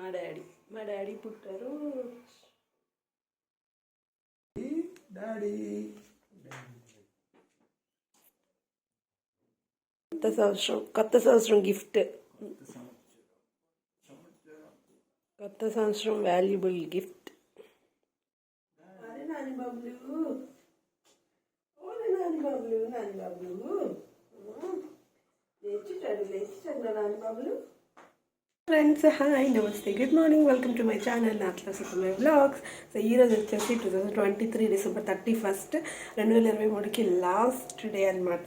మా డాడీ పుట్టారు. కొత్త సంవత్సరం గిఫ్ట్, కొత్త సంవత్సరం వాల్యుబుల్ గిఫ్ట్. నాని బాబులు, నాని బాబులు, నాని బాబులు లేచిటాడు నాని బాబులు. ఫ్రెండ్స్, హాయ్, నమస్తే, good morning, welcome to my channel నాట్లా సుఖమై వ్లాగ్స్. సో ఈరోజు వచ్చేసి 2023 డిసెంబర్ 31, 2023కి లాస్ట్ డే అనమాట.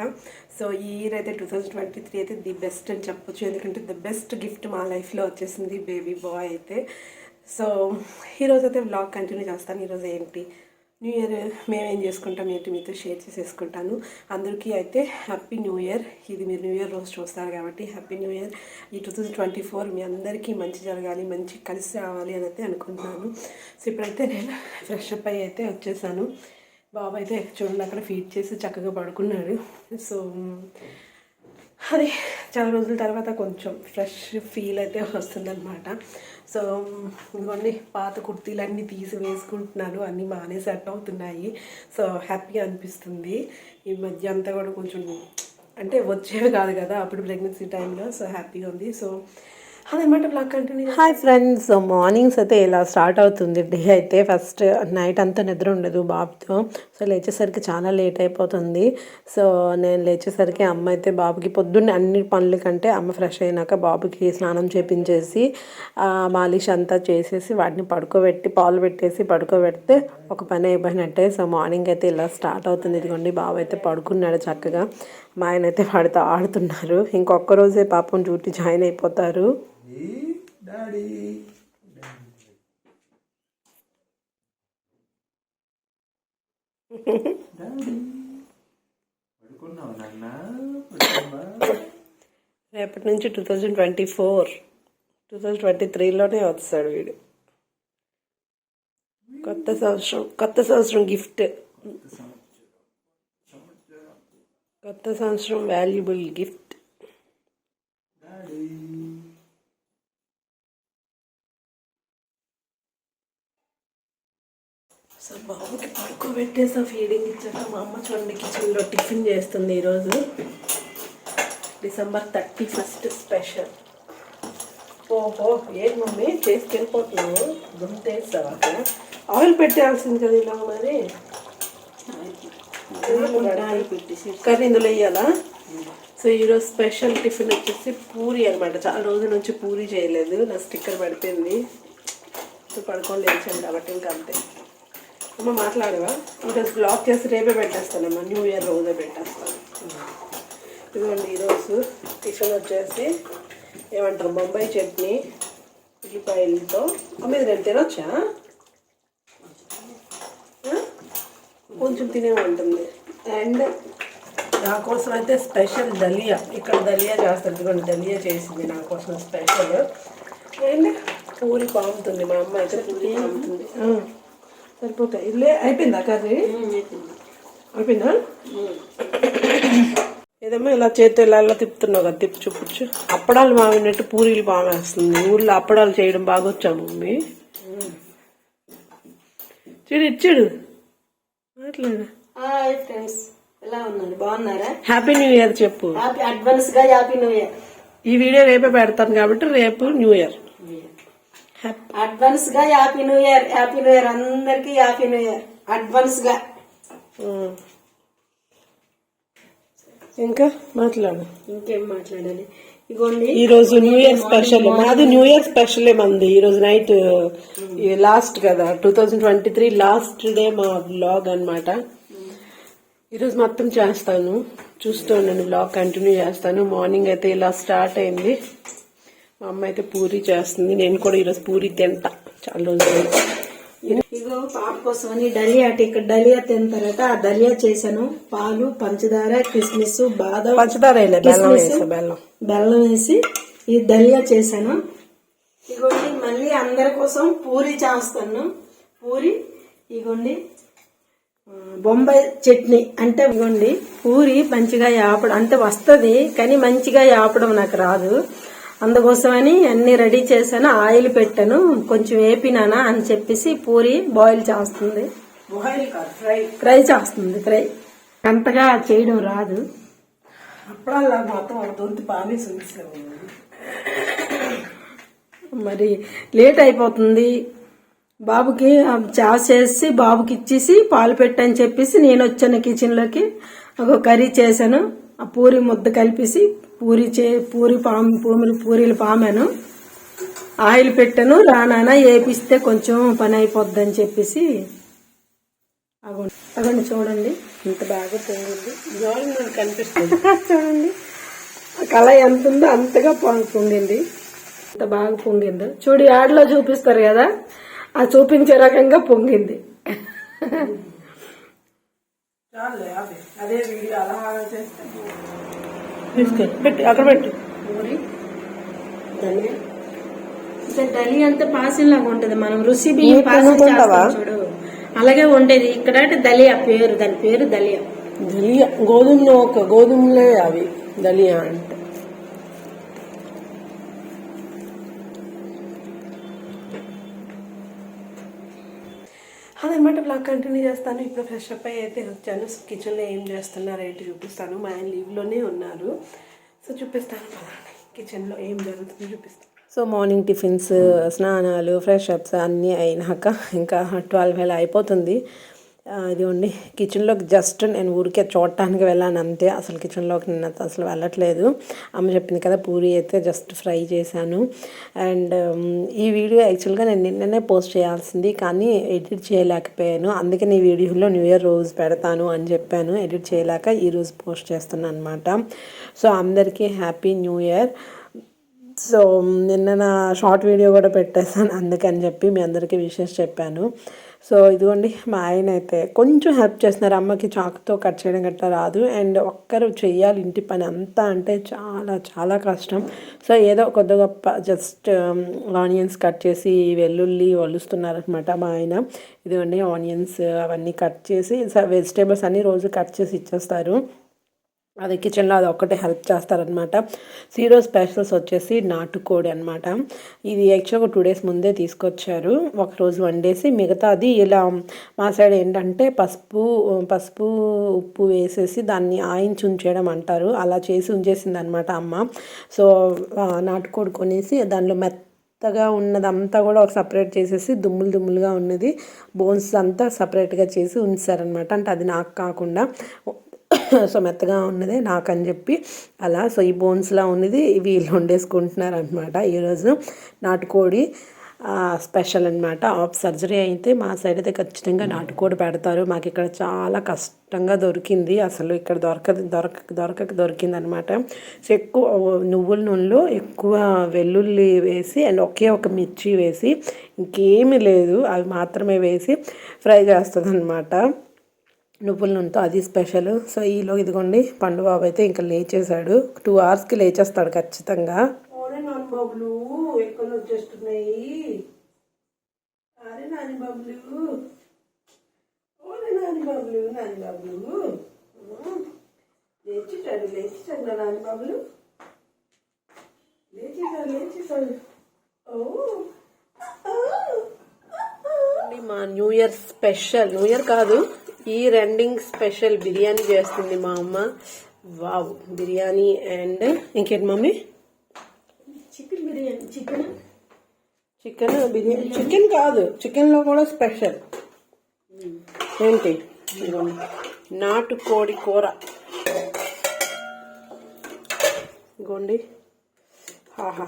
సో ఈ ఇయర్ అయితే 2023 అయితే ది బెస్ట్ అని చెప్పొచ్చు, ఎందుకంటే ది బెస్ట్ గిఫ్ట్ మా లైఫ్లో వచ్చేసింది బేబీ బాయ్ అయితే. సో ఈరోజు అయితే వ్లాగ్ కంటిన్యూ చేస్తాను. ఈరోజు ఏంటి న్యూ ఇయర్ మేమేం చేసుకుంటాం ఏంటి మీతో షేర్ చేసేసుకుంటాను. అందరికీ అయితే హ్యాపీ న్యూ ఇయర్. ఇది మీరు న్యూ ఇయర్ రోజు చూస్తారు కాబట్టి హ్యాపీ న్యూ ఇయర్. ఈ 2024 మీ అందరికీ మంచి జరగాలి, మంచి కలిసి రావాలి అని అయితే అనుకుంటున్నాను. సో ఇప్పుడైతే నేను ఫ్రెష్ అప్ అయ్యి అయితే వచ్చేసాను. బాబు అయితే చూడండి అక్కడ ఫీడ్ చేసి చక్కగా పడుకున్నాడు. సో అది చాలా రోజుల తర్వాత కొంచెం ఫ్రెష్ ఫీల్ అయితే వస్తుందన్నమాట. సో ఇవన్నీ పాత కుర్తీలన్నీ తీసి వేసుకుంటున్నాను, అన్నీ బాగానే సెట్ అవుతున్నాయి. సో హ్యాపీగా అనిపిస్తుంది. ఈ మధ్య అంతా కూడా కొంచెం అంటే వచ్చేవి కాదు కదా అప్పుడు ప్రెగ్నెన్సీ టైంలో. సో హ్యాపీగా ఉంది. సో అదనమాట blog continue. Hi friends, mornings అయితే ఇలా స్టార్ట్ అవుతుంది డే అయితే. ఫస్ట్ నైట్ అంతా నిద్ర ఉండదు బాబుతో. సో లేచేసరికి చాలా లేట్ అయిపోతుంది. సో నేను లేచేసరికి అమ్మ అయితే బాబుకి పొద్దున్నే అన్ని పనుల కంటే అమ్మ ఫ్రెష్ అయినాక బాబుకి స్నానం చేపించేసి మాలిష్ అంతా చేసేసి వాటిని పడుకోబెట్టి పాలు పెట్టేసి పడుకోబెడితే ఒక పని అయిపోయినట్టే. సో మార్నింగ్ అయితే ఇలా స్టార్ట్ అవుతుంది. ఇదిగోండి బాబు అయితే పడుకున్నాడు చక్కగా. మా ఆయన అయితే వాడితో ఆడుతున్నారు. ఇంకొక రోజే పాపం డ్యూటీ జాయిన్ అయిపోతారు. డాడీ రేపటి నుంచి 2024 2023లోనే వస్తాడు వీడు. కొత్త సంవత్సరం గిఫ్ట్, కొత్త సంవత్సరం వాల్యుబుల్ గిఫ్ట్. సో బాబుకి పడుకోబెట్టేసా, ఫీడింగ్ ఇచ్చాక మా అమ్మ చూడండి కిచెన్లో టిఫిన్ చేస్తుంది. ఈరోజు డిసెంబర్ 31 స్పెషల్. ఓహో ఏం మమ్మీ చేసుకెళ్ళిపోతున్నావు, గుంటేస్తావా? అక్కడ ఆయిల్ పెట్టాల్సింది కదా ఇలా. మరి కర్రీ ఇందులో వేయాలా? సో ఈరోజు స్పెషల్ టిఫిన్ వచ్చేసి పూరి అనమాట. చాలా రోజుల నుంచి పూరి చేయలేదు, నా స్టిక్కర్ పడిపోయింది. సో పడుకొని లేచాను కాబట్టి ఇంకా అంతే. అమ్మ మాట్లాడవా? ఈరోజు బ్లాక్ చేసి రేపే పెట్టేస్తానమ్మా, న్యూ ఇయర్ రోజే పెట్టేస్తాను. ఇదిగోండి ఈరోజు టిఫిన్ వచ్చేసి ఏమంటారు బొంబాయి చట్నీ ఉల్లిపాయలతో. అమ్మ ఇది నేను తినొచ్చా? కొంచెం తినేమంటుంది. అండ్ నా కోసం అయితే స్పెషల్ దలియా, ఇక్కడ దలియా చేస్తారు. ఇదిగోండి దలియా చేసింది నా కోసం స్పెషల్. అండ్ పూరి పాముతుంది మా అమ్మ అయితే, పూరి పాముతుంది. సరిపోతాయి. ఇల్లే అయిపోయిందా కర్రీ? అయిపోయిందా? ఏదమ్మా ఇలా చేతితో ఇలా తిప్పుతున్నావు కదా, తిప్పు చూపించు. అప్పడాలు మావినట్టు పూరీలు బాగేస్తుంది. ఊళ్ళో అప్పడాలు చేయడం బాగా వచ్చా మమ్మీ? చూడు ఇచ్చాడు. మాట్లాడు. హాయ్ ఫ్రెండ్స్, ఎలా ఉన్నారు? బాగున్నారా? హ్యాపీ న్యూ ఇయర్ చెప్పు. అడ్వాన్స్ గా హ్యాపీ న్యూ ఇయర్. ఈ వీడియో రేపే పెడతాను కాబట్టి రేపు న్యూ ఇయర్. అడ్వాన్స్ గా happy new year. Happy new year అందరికి. హ్యాపీ న్యూ ఇయర్ అడ్వాన్స్ గా. ఇంకా మాట్లాడు. ఇంకేం మాట్లాడాలి? ఇగోండి ఈ రోజు న్యూ ఇయర్ స్పెషల్. మాది న్యూ ఇయర్ స్పెషల్ మంది. ఈ రోజు నైట్ లాస్ట్ కదా 2023 లాస్ట్ డే మా వ్లాగ్ అనమాట. ఈరోజు మొత్తం చేస్తాను, చూస్తూ ఉండండి. వ్లాగ్ కంటిన్యూ చేస్తాను. మార్నింగ్ అయితే ఇలా స్టార్ట్ అయింది. మా అమ్మ అయితే పూరి చేస్తుంది. నేను కూడా ఈరోజు పూరి తింటా చాలా రోజులు. ఇగో పాప కోసమని డలియా, ఇక్కడ డలియా తిన్న తర్వాత ఆ డలియా చేశాను. పాలు, పంచదార, కిస్మిస్, బాదం, పంచదార బెల్లం వేసి ఈ డలియా చేశాను. ఇగోండి మళ్ళీ అందరి కోసం పూరి చేస్తాను. పూరి ఇగోండి బొంబాయి చట్నీ అంటే ఇగోండి పూరి మంచిగా యాపడం అంటే వస్తుంది, కానీ మంచిగా యాపడం నాకు రాదు. అందుకోసమని అన్ని రెడీ చేశాను. ఆయిల్ పెట్టాను, కొంచెం వేపినానా అని చెప్పేసి పూరి బాయిల్ చేస్తుంది. ఫ్రై చేస్తుంది. ఫ్రై అంతగా చేయడం రాదు. అప్పుడల్లా మొత్తం ఒక దొంతి పామేసి ఉంచాము. మరి లేట్ అయిపోతుంది. బాబుకి చాస్ చేసి బాబుకి ఇచ్చేసి పాలు పెట్టని చెప్పేసి నేను వచ్చాను కిచెన్లోకి. ఒక కర్రీ చేశాను. ఆ పూరి ముద్ద కలిపేసి పూరీలు పామాను. ఆయిల్ పెట్టాను. రానానా వేపిస్తే కొంచెం పని అయిపోద్దని చెప్పేసి అగండి చూడండి ఇంత బాగా పొంగింది. గవర్నమెంట్ కనిపిస్తుంది. చూడండి కళ ఎంత ఉందో అంతగా పొంగింది. ఎంత బాగా పొంగిందో చూడు. యాడ్లో చూపిస్తారు కదా, ఆ చూపించే రకంగా పొంగింది. అదే వీడియో అలా చేస్తే పెట్టి అక్కడ పెట్టి పూరి డలి అంతా పాసిల్ లాగా ఉంటది. మనం రుచి బియ్యం పాసిల్ చేస్తాం చూడు, అలాగే ఉండేది. ఇక్కడ దలియా పేరు, దాని పేరు దలియా. దలియా గోధుమలే అవి దలియా అంటే. అదనమాట బ్లాగ్ కంటిన్యూ చేస్తాను. ఇప్పుడు ఫ్రెష్ అప్ అయితే వచ్చాను. కిచెన్లో ఏం చేస్తున్నారు ఏంటి చూపిస్తాను. మా ఆయన లీవ్లోనే ఉన్నారు, సో చూపిస్తాను. కిచెన్లో ఏం జరుగుతుందో చూపిస్తాను. సో మార్నింగ్ టిఫిన్స్, స్నానాలు, ఫ్రెష్ అప్స్ అన్నీ అయినాక ఇంకా 12 వేళ అయిపోతుంది. ఇదిగోండి కిచెన్లోకి జస్ట్ నేను ఊరికే చూడటానికి వెళ్ళాను అంతే. అసలు కిచెన్లోకి నిన్న అసలు వెళ్ళట్లేదు. అమ్మ చెప్పింది కదా, పూరి అయితే జస్ట్ ఫ్రై చేశాను. అండ్ ఈ వీడియో యాక్చువల్గా నేను నిన్ననే పోస్ట్ చేయాల్సింది, కానీ ఎడిట్ చేయలేకపోయాను. అందుకని ఈ వీడియోలో న్యూ ఇయర్ రోజు పెడతాను అని చెప్పాను. ఎడిట్ చేయలేక ఈరోజు పోస్ట్ చేస్తున్నాను అనమాట. సో అందరికీ హ్యాపీ న్యూ ఇయర్. సో నిన్న నా షార్ట్ వీడియో కూడా పెట్టేశాను, అందుకని చెప్పి మీ అందరికీ విషెస్ చెప్పాను. సో ఇదిగోండి మా ఆయన అయితే కొంచెం హెల్ప్ చేస్తున్నారు. అమ్మకి చాకుతో కట్ చేయడం గట్రా రాదు, అండ్ ఒక్కరు చెయ్యాలి ఇంటి పని అంతా అంటే చాలా చాలా కష్టం. సో ఏదో కొద్ది గొప్ప జస్ట్ ఆనియన్స్ కట్ చేసి వెల్లుల్లి వలుస్తున్నారనమాట మా ఆయన. ఇదిగోండి ఆనియన్స్ అవన్నీ కట్ చేసి, వెజిటేబుల్స్ అన్నీ రోజు కట్ చేసి ఇచ్చేస్తారు. అది కిచెన్లో అది ఒక్కటే హెల్ప్ చేస్తారనమాట. ఈరోజు స్పెషల్స్ వచ్చేసి నాటుకోడి అనమాట. ఇది యాక్చువల్గా 2 days ముందే తీసుకొచ్చారు. ఒకరోజు వండేసి మిగతాది ఇలా మా సైడ్ ఏంటంటే పసుపు ఉప్పు వేసేసి దాన్ని ఆయించి ఉంచేయడం అంటారు. అలా చేసి ఉంచేసింది అనమాట అమ్మ. సో నాటుకోడి కొనేసి దానిలో మెత్తగా ఉన్నదంతా కూడా ఒక సపరేట్ చేసేసి దుమ్ములుగా ఉన్నది బోన్స్ అంతా సపరేట్గా చేసి ఉంచారనమాట. అంటే అది నాకు కాకుండా సో మెత్తగా ఉన్నది నాకని చెప్పి అలా. సో ఈ బోన్స్లా ఉన్నది వీళ్ళు వండేసుకుంటున్నారు అనమాట. ఈరోజు నాటుకోడి స్పెషల్ అనమాట. ఆఫ్ సర్జరీ అయితే మా సైడ్ అయితే ఖచ్చితంగా నాటుకోడి పెడతారు. మాకు ఇక్కడ చాలా కష్టంగా దొరికింది, అసలు ఇక్కడ దొరికింది అనమాట. సో ఎక్కువ నువ్వుల నూనెలో ఎక్కువ వెల్లుల్లి వేసి అండ్ ఒకే ఒక మిర్చి వేసి ఇంకేమీ లేదు, అవి మాత్రమే వేసి ఫ్రై చేస్తుంది అనమాట నువ్వుల నూనెతో. అది స్పెషల్. సో ఈలో ఇదిగోండి పండు బాబు అయితే ఇంకా లేచేశాడు. 2 hours లేచేస్తాడు ఖచ్చితంగా. బాబులు ఎక్కడ వచ్చేస్తున్నాయి. అరే నాని బాబులు, నాని బాబులు లేచిటాడు నాని బాబులు లేచిటాడు. మా new year special, new year కాదు ఈ రెండింగ్ స్పెషల్ బిర్యానీ చేస్తుంది మా అమ్మ. వావ్, బిర్యానీ అండ్ ఇంకేంటి mummy? Chicken biryani. Chicken biryani. Chicken కాదు, చికెన్లో కూడా స్పెషల్ ఏంటి, నాటుకోడి కూర. ఇగోండి, ఆహా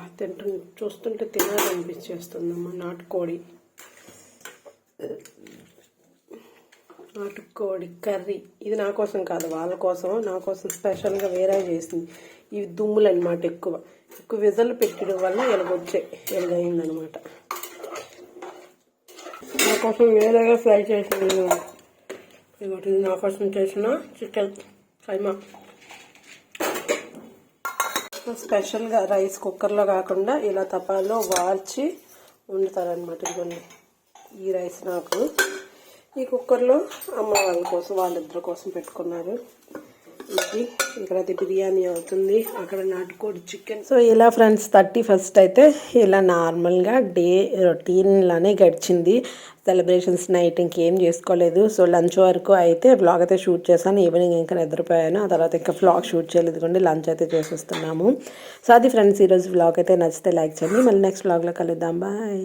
చూస్తుంటే తినాలనిపించేస్తుందమ్మా. నాటుకోడి కర్రీ. ఇది నా కోసం కాదు, వాళ్ళ కోసం, నా కోసం స్పెషల్గా వేరే చేసింది. ఇవి దుమ్ములు అనమాట, ఎక్కువ విజలు పెట్టడం వల్ల ఎలాగైందనమాట. నా కోసం వేరేగా ఫ్రై చేసింది. ఇదొకటి నా కోసం చేసిన చికెన్ కైమా. స్పెషల్గా రైస్ కుక్కర్లో కాకుండా ఇలా తపాల్లో వార్చి వండుతారనమాట. ఇదిగోండి ఈ రైస్ నాకు, ఈ కుక్కర్లో అమ్మ వాళ్ళ కోసం, వాళ్ళిద్దరి కోసం పెట్టుకున్నారు. ఇక్కడైతే బిర్యానీ అవుతుంది, అక్కడ నాటుకోడి చికెన్. సో ఇలా ఫ్రెండ్స్ 31st అయితే ఇలా నార్మల్గా డే రొటీన్లానే గడిచింది. సెలబ్రేషన్స్ నైట్ ఇంకేం చేసుకోలేదు. సో లంచ్ వరకు అయితే వ్లాగ్ అయితే షూట్ చేశాను. ఈవినింగ్ ఇంకా నిద్రపోయాను. ఆ తర్వాత ఇంకా వ్లాగ్ షూట్ చేయలేదు కండి, లంచ్ అయితే చేసేస్తున్నాము. సో అది ఫ్రెండ్స్ ఈరోజు వ్లాగ్ అయితే నచ్చితే లైక్ చేయండి. మళ్ళీ నెక్స్ట్ వ్లాగ్లో కలుద్దాం. బాయ్.